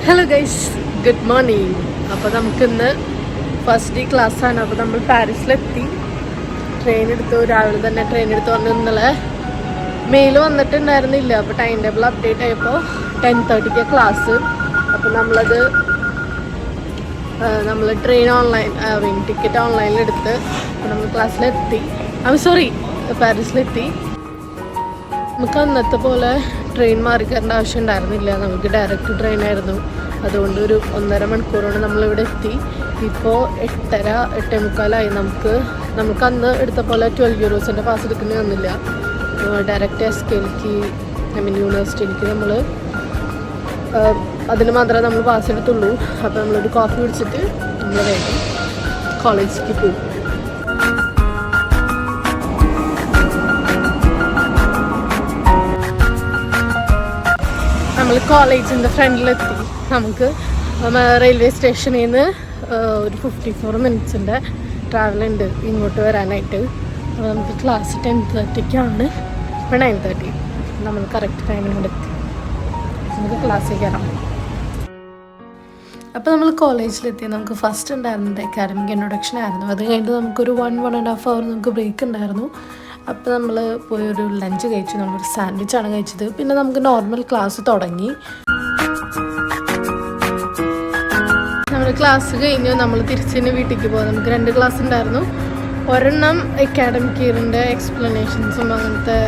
Hello guys, good morning. അപ്പോൾ നമുക്കിന്ന് first day ക്ലാസ്സാണ്. അപ്പോൾ നമ്മൾ പാരീസിലെത്തി. ട്രെയിൻ എടുത്തു, രാവിലെ തന്നെ ട്രെയിൻ എടുത്ത് വന്ന് ഇന്നലെ മെയിൽ വന്നിട്ടുണ്ടായിരുന്നില്ല. അപ്പോൾ ടൈം ടേബിൾ അപ്ഡേറ്റ് ആയപ്പോൾ 10:30 ക്ലാസ്. അപ്പോൾ നമ്മൾ ട്രെയിൻ ഓൺലൈൻ ടിക്കറ്റ് ഓൺലൈനിൽ എടുത്ത് നമ്മൾ ക്ലാസ്സിലെത്തി. പാരീസിലെത്തി. നമുക്ക് അന്നത്തെ പോലെ ട്രെയിൻ മാറി കയറേണ്ട ആവശ്യം ഉണ്ടായിരുന്നില്ല. നമുക്ക് ഡയറക്റ്റ് ട്രെയിൻ ആയിരുന്നു. അതുകൊണ്ട് ഒരു 1.5 മണിക്കൂറാണ് നമ്മളിവിടെ എത്തി. ഇപ്പോൾ 8:45 നമുക്ക് അന്ന് എടുത്ത പോലെ 12 യൂറോസിൻ്റെ പാസ് എടുക്കേണ്ടി വന്നില്ല. ഡയറക്റ്റ് എസ്കേലേക്ക് യൂണിവേഴ്സിറ്റിയിലേക്ക് നമ്മൾ അതിന് മാത്രമേ നമ്മൾ പാസ് എടുത്തുള്ളൂ. അപ്പോൾ നമ്മളൊരു കോഫി കുടിച്ചിട്ട് നമ്മൾ വേഗം കോളേജിലേക്ക് പോകും. നമ്മൾ കോളേജിൻ്റെ ഫ്രണ്ടിലെത്തി. നമുക്ക് റെയിൽവേ സ്റ്റേഷനിൽ നിന്ന് ഒരു 54 മിനിറ്റ്സിൻ്റെ ട്രാവലുണ്ട് ഇങ്ങോട്ട് വരാനായിട്ട്. നമുക്ക് ക്ലാസ് 10:30 ഇപ്പോൾ 9:30. നമ്മൾ കറക്റ്റ് ടൈമിനോട് എത്തി. നമുക്ക് ക്ലാസ്സിൽ കയറാം. അപ്പോൾ നമ്മൾ കോളേജിലെത്തി. നമുക്ക് ഫസ്റ്റ് ഉണ്ടായിരുന്നത് അക്കാഡമിക് ഇൻട്രൊഡക്ഷൻ ആയിരുന്നു. അത് കഴിഞ്ഞിട്ട് നമുക്കൊരു 1.5 അവർ നമുക്ക് ബ്രേക്ക് ഉണ്ടായിരുന്നു. അപ്പോൾ നമ്മൾ പോയൊരു ലഞ്ച് കഴിച്ചു. നമ്മളൊരു സാൻഡ്വിച്ചാണ് കഴിച്ചത്. പിന്നെ നമുക്ക് നോർമൽ ക്ലാസ് തുടങ്ങി. നമ്മൾ ക്ലാസ് കഴിഞ്ഞ് നമ്മൾ തിരിച്ച് വീട്ടിലേക്ക് പോകാം. നമുക്ക് 2 ക്ലാസ് ഉണ്ടായിരുന്നു. ഒരെണ്ണം അക്കാഡമിക് ഇയറിൻ്റെ എക്സ്പ്ലനേഷൻസും അങ്ങനത്തെ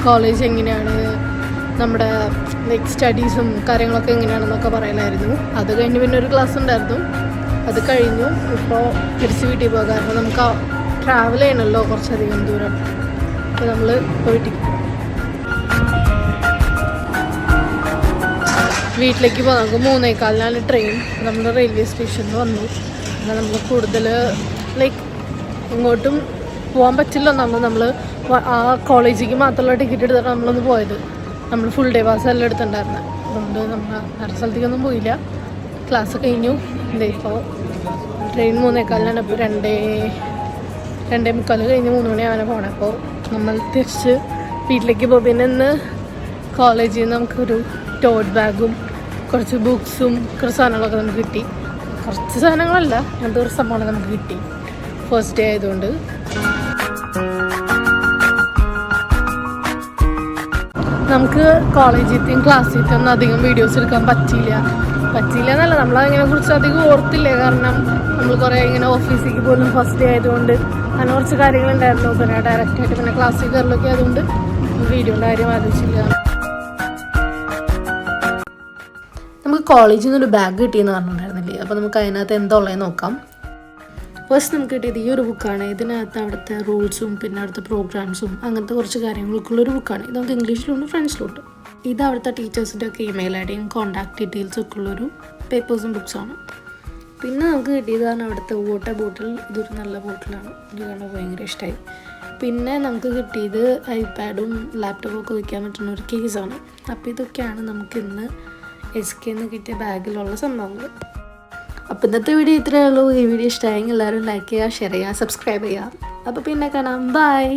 കോളേജ് എങ്ങനെയാണ്, നമ്മുടെ സ്റ്റഡീസും കാര്യങ്ങളൊക്കെ എങ്ങനെയാണെന്നൊക്കെ പറയലായിരുന്നു. അത് കഴിഞ്ഞ് പിന്നെ ഒരു ക്ലാസ് ഉണ്ടായിരുന്നു. അത് കഴിഞ്ഞു. ഇപ്പോൾ തിരിച്ച് വീട്ടിൽ പോകാം. കാരണം നമുക്ക് ട്രാവൽ ചെയ്യണമല്ലോ കുറച്ചധികം ദൂരം. അപ്പോൾ നമ്മൾ വീട്ടിലേക്ക് പോകാം. നമുക്ക് 3:15 ട്രെയിൻ. നമ്മൾ റെയിൽവേ സ്റ്റേഷനിൽ വന്നു. എന്നാൽ നമ്മൾ കൂടുതൽ ഇങ്ങോട്ടും പോകാൻ പറ്റില്ല. നമ്മൾ ആ കോളേജിലേക്ക് മാത്രമുള്ള ടിക്കറ്റ് എടുത്തിട്ട് നമ്മളൊന്ന് പോയത്. നമ്മൾ ഫുൾ ഡേ പാസ് എല്ലാം എടുത്തിട്ടുണ്ടായിരുന്നത്. അതുകൊണ്ട് നമ്മൾ വേറെ സ്ഥലത്തേക്കൊന്നും പോയില്ല. ക്ലാസ് കഴിഞ്ഞു. ഇപ്പോൾ ട്രെയിൻ 3:15. ഇപ്പോൾ 2:45 കഴിഞ്ഞ് 3 മണിയാവാൻ പോകണം. അപ്പോൾ നമ്മൾ തിരിച്ച് വീട്ടിലേക്ക് പോകും. പിന്നെ ഇന്ന് കോളേജിൽ നിന്ന് നമുക്കൊരു ടോട്ട് ബാഗും കുറച്ച് ബുക്സും കുറച്ച് സാധനങ്ങളൊക്കെ നമുക്ക് കിട്ടി. കുറച്ച് സാധനങ്ങളല്ല, അങ്ങനത്തെ ഒരു സംഭവം നമുക്ക് കിട്ടി ഫസ്റ്റ് ഡേ ആയതുകൊണ്ട്. നമുക്ക് കോളേജിലത്തെയും ക്ലാസ്സിലത്തെയും ഒന്നും അധികം വീഡിയോസ് എടുക്കാൻ പറ്റിയില്ല എന്നല്ല, നമ്മളതിനെ കുറിച്ച് അധികം ഓർത്തില്ല. കാരണം നമ്മൾ കുറേ ഇങ്ങനെ ഓഫീസിലേക്ക് പോലും ഫസ്റ്റ് ഡേ ആയതുകൊണ്ട് അങ്ങനെ കുറച്ച് കാര്യങ്ങളുണ്ടായിരുന്നു. പിന്നെ ഡയറക്റ്റായിട്ട് പിന്നെ ക്ലാസ്സിൽ കയറലൊക്കെ ആയതുകൊണ്ട് വീഡിയോയുടെ കാര്യം ആലോചിച്ചില്ല. നമുക്ക് കോളേജിൽ നിന്നൊരു ബാഗ് കിട്ടിയെന്ന് പറഞ്ഞിട്ടുണ്ടായിരുന്നില്ലേ? അപ്പോൾ നമുക്ക് അതിനകത്ത് എന്താ ഉള്ളതെന്ന് നോക്കാം. ഫസ്റ്റ് നമുക്ക് കിട്ടിയത് ഈ ഒരു ബുക്കാണ്. ഇതിനകത്ത് അവിടുത്തെ റൂൾസും പിന്നെ അവിടുത്തെ പ്രോഗ്രാംസും അങ്ങനത്തെ കുറച്ച് കാര്യങ്ങൾക്കുള്ളൊരു ബുക്കാണ്. ഇത് നമുക്ക് ഇംഗ്ലീഷിലുണ്ട് ഫ്രഞ്ചിലുണ്ട്. ഇത് അവിടുത്തെ ടീച്ചേഴ്സിൻ്റെ ഒക്കെ ഇമെയിൽ ഐ ഡിയും കോൺടാക്ട് ഡീറ്റെയിൽസും ഒക്കെ ഉള്ളൊരു പേപ്പേഴ്സും ബുക്സാണ്. പിന്നെ നമുക്ക് കിട്ടിയതാണ് അവിടുത്തെ വാട്ടർ ബോട്ടിൽ. ഇതൊരു നല്ല ബോട്ടിലാണ്. ഇത് കാണാൻ ഭയങ്കര ഇഷ്ടമായി. പിന്നെ നമുക്ക് കിട്ടിയത് ഐപാഡും ലാപ്ടോപ്പും ഒക്കെ വയ്ക്കാൻ പറ്റുന്ന ഒരു കേസാണ്. അപ്പോൾ ഇതൊക്കെയാണ് നമുക്ക് ഇന്ന് SKന്ന് കിട്ടിയ ബാഗിലുള്ള സംഭവങ്ങൾ. അപ്പോൾ ഇന്നത്തെ വീഡിയോ ഇത്രയേ ഉള്ളൂ. ഈ വീഡിയോ ഇഷ്ടമായെങ്കിൽ എല്ലാവരും ലൈക്ക് ചെയ്യുക, ഷെയർ ചെയ്യുക, സബ്സ്ക്രൈബ് ചെയ്യുക. അപ്പോൾ പിന്നെ കാണാം. ബൈ.